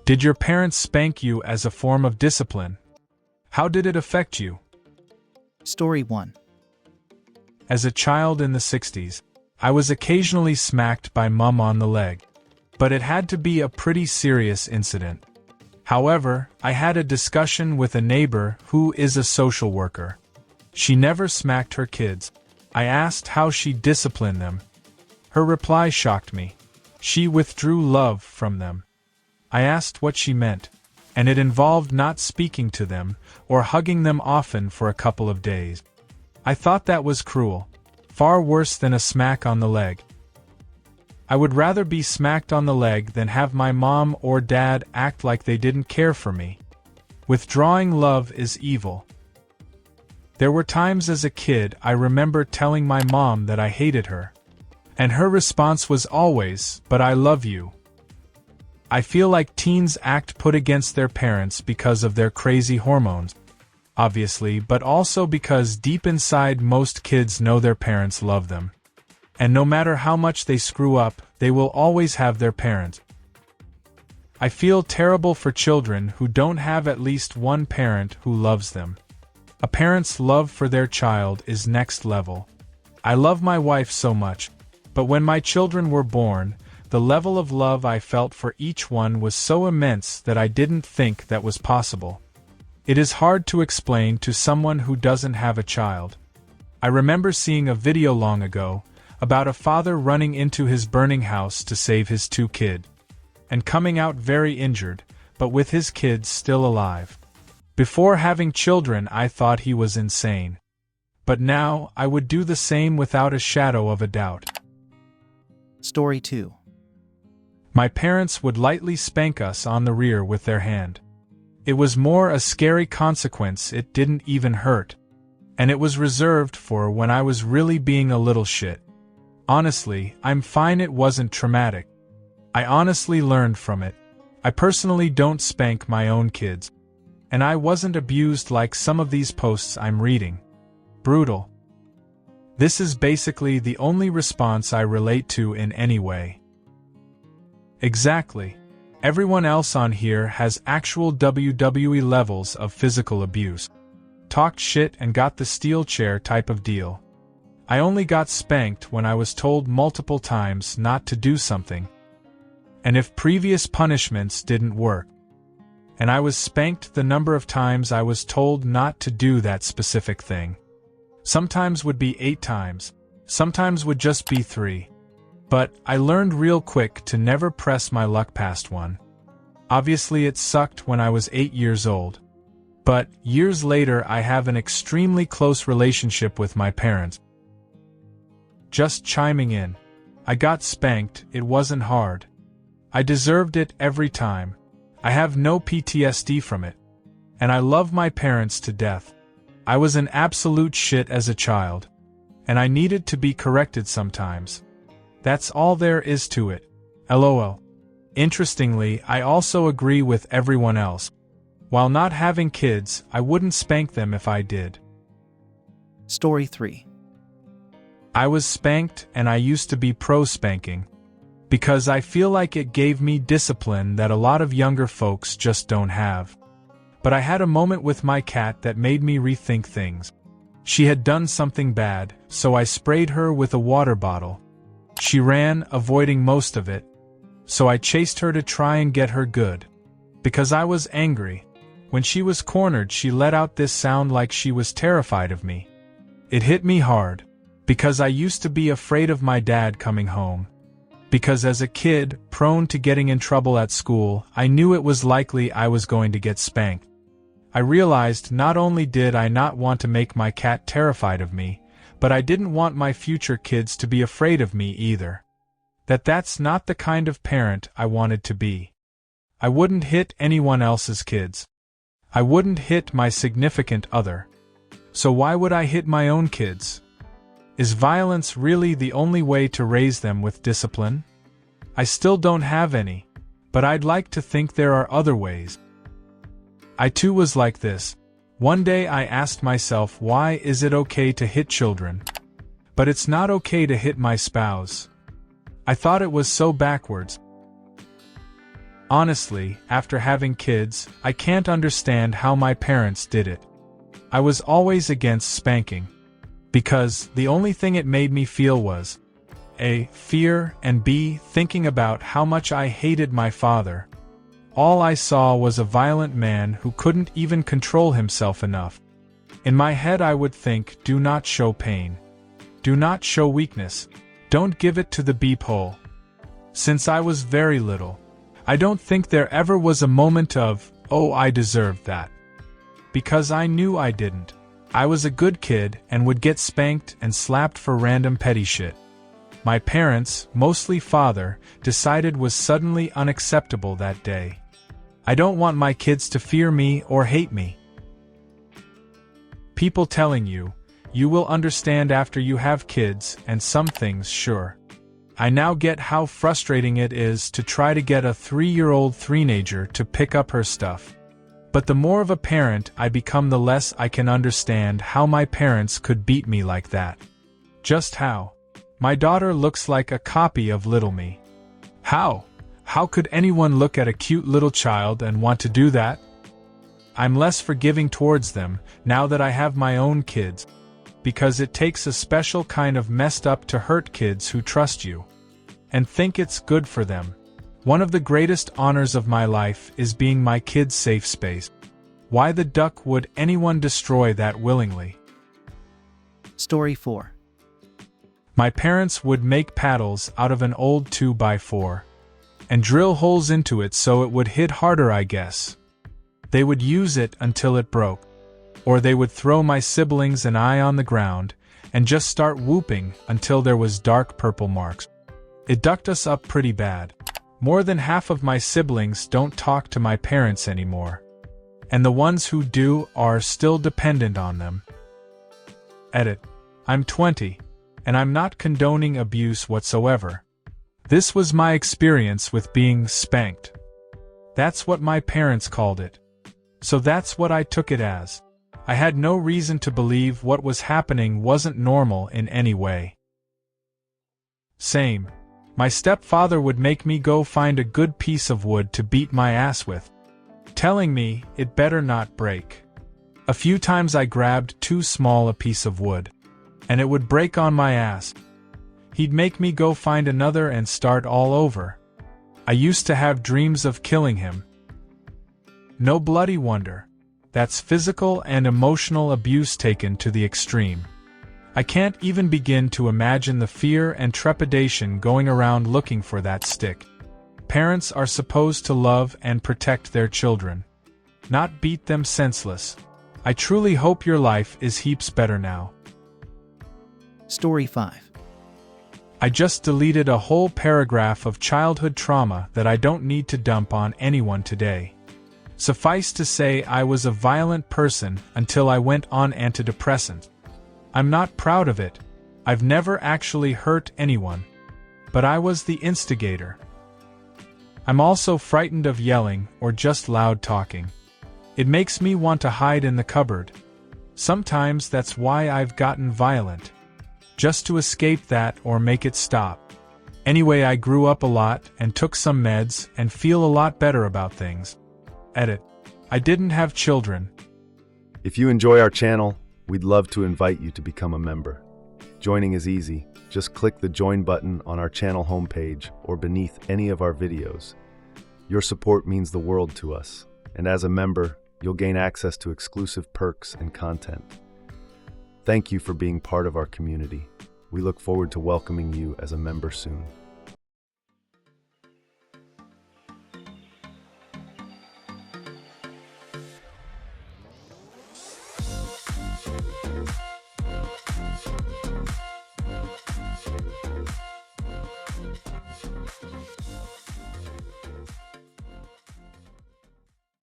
Did your parents spank you as a form of discipline? How did it affect you? Story 1. As a child in the 60s, I was occasionally smacked by mom on the leg. But it had to be a pretty serious incident. However, I had a discussion with a neighbor who is a social worker. She never smacked her kids. I asked how she disciplined them. Her reply shocked me. She withdrew love from them. I asked what she meant, and it involved not speaking to them or hugging them often for a couple of days. I thought that was cruel, far worse than a smack on the leg. I would rather be smacked on the leg than have my mom or dad act like they didn't care for me. Withdrawing love is evil. There were times as a kid I remember telling my mom that I hated her. And her response was always, "But I love you." I feel like teens act put against their parents because of their crazy hormones, obviously, but also because deep inside most kids know their parents love them. And no matter how much they screw up, they will always have their parent. I feel terrible for children who don't have at least one parent who loves them. A parent's love for their child is next level. I love my wife so much, but when my children were born, the level of love I felt for each one was so immense that I didn't think that was possible. It is hard to explain to someone who doesn't have a child. I remember seeing a video long ago about a father running into his burning house to save his 2 kids, and coming out very injured, but with his kids still alive. Before having children, I thought he was insane. But now, I would do the same without a shadow of a doubt. Story 2. My parents would lightly spank us on the rear with their hand. It was more a scary consequence, it didn't even hurt. And it was reserved for when I was really being a little shit. Honestly, I'm fine it wasn't traumatic. I honestly learned from it. I personally don't spank my own kids. And I wasn't abused like some of these posts I'm reading. Brutal. This is basically the only response I relate to in any way. Exactly. Everyone else on here has actual WWE levels of physical abuse. Talked shit and got the steel chair type of deal. I only got spanked when I was told multiple times not to do something. And if previous punishments didn't work. And I was spanked the number of times I was told not to do that specific thing. Sometimes would be 8 times, sometimes would just be 3. But I learned real quick to never press my luck past 1. Obviously it sucked when I was 8 years old. But years later I have an extremely close relationship with my parents. Just chiming in. I got spanked, it wasn't hard. I deserved it every time. I have no PTSD from it. And I love my parents to death. I was an absolute shit as a child. And I needed to be corrected sometimes. That's all there is to it. LOL. Interestingly, I also agree with everyone else. While not having kids, I wouldn't spank them if I did. Story 3. I was spanked and I used to be pro-spanking. Because I feel like it gave me discipline that a lot of younger folks just don't have. But I had a moment with my cat that made me rethink things. She had done something bad, so I sprayed her with a water bottle. She ran, avoiding most of it. So I chased her to try and get her good. Because I was angry. When she was cornered, she let out this sound like she was terrified of me. It hit me hard. Because I used to be afraid of my dad coming home. Because as a kid, prone to getting in trouble at school, I knew it was likely I was going to get spanked. I realized not only did I not want to make my cat terrified of me, but I didn't want my future kids to be afraid of me either. That's not the kind of parent I wanted to be. I wouldn't hit anyone else's kids. I wouldn't hit my significant other. So why would I hit my own kids? Is violence really the only way to raise them with discipline? I still don't have any, but I'd like to think there are other ways. I too was like this. One day I asked myself, why is it okay to hit children? But it's not okay to hit my spouse. I thought it was so backwards. Honestly, after having kids, I can't understand how my parents did it. I was always against spanking, because the only thing it made me feel was A. Fear, and B. Thinking about how much I hated my father. All I saw was a violent man who couldn't even control himself enough. In my head I would think, do not show pain. Do not show weakness. Don't give it to the beep hole. Since I was very little, I don't think there ever was a moment of, oh, I deserved that. Because I knew I didn't. I was a good kid and would get spanked and slapped for random petty shit. My parents, mostly father, decided was suddenly unacceptable that day. I don't want my kids to fear me or hate me. People telling you, you will understand after you have kids, and some things sure. I now get how frustrating it is to try to get a 3-year-old teenager to pick up her stuff. But the more of a parent I become, the less I can understand how my parents could beat me like that. Just how? My daughter looks like a copy of little me. How? How could anyone look at a cute little child and want to do that? I'm less forgiving towards them now that I have my own kids, because it takes a special kind of messed up to hurt kids who trust you and think it's good for them. One of the greatest honors of my life is being my kids' safe space. Why the duck would anyone destroy that willingly? Story 4. My parents would make paddles out of an old 2x4 and drill holes into it so it would hit harder, I guess. They would use it until it broke. Or they would throw my siblings and I on the ground and just start whooping until there was dark purple marks. It ducked us up pretty bad. More than half of my siblings don't talk to my parents anymore. And the ones who do are still dependent on them. Edit. I'm 20, and I'm not condoning abuse whatsoever. This was my experience with being spanked. That's what my parents called it. So that's what I took it as. I had no reason to believe what was happening wasn't normal in any way. Same. My stepfather would make me go find a good piece of wood to beat my ass with, telling me it better not break. A few times I grabbed too small a piece of wood, and it would break on my ass. He'd make me go find another and start all over. I used to have dreams of killing him. No bloody wonder. That's physical and emotional abuse taken to the extreme. I can't even begin to imagine the fear and trepidation going around looking for that stick. Parents are supposed to love and protect their children, not beat them senseless. I truly hope your life is heaps better now. Story 5. I just deleted a whole paragraph of childhood trauma that I don't need to dump on anyone today. Suffice to say, I was a violent person until I went on antidepressants. I'm not proud of it. I've never actually hurt anyone. But I was the instigator. I'm also frightened of yelling or just loud talking. It makes me want to hide in the cupboard. Sometimes that's why I've gotten violent. Just to escape that or make it stop. Anyway, I grew up a lot and took some meds and feel a lot better about things. Edit. I didn't have children. If you enjoy our channel, we'd love to invite you to become a member. Joining is easy. Just click the join button on our channel homepage or beneath any of our videos. Your support means the world to us, and as a member, you'll gain access to exclusive perks and content. Thank you for being part of our community. We look forward to welcoming you as a member soon.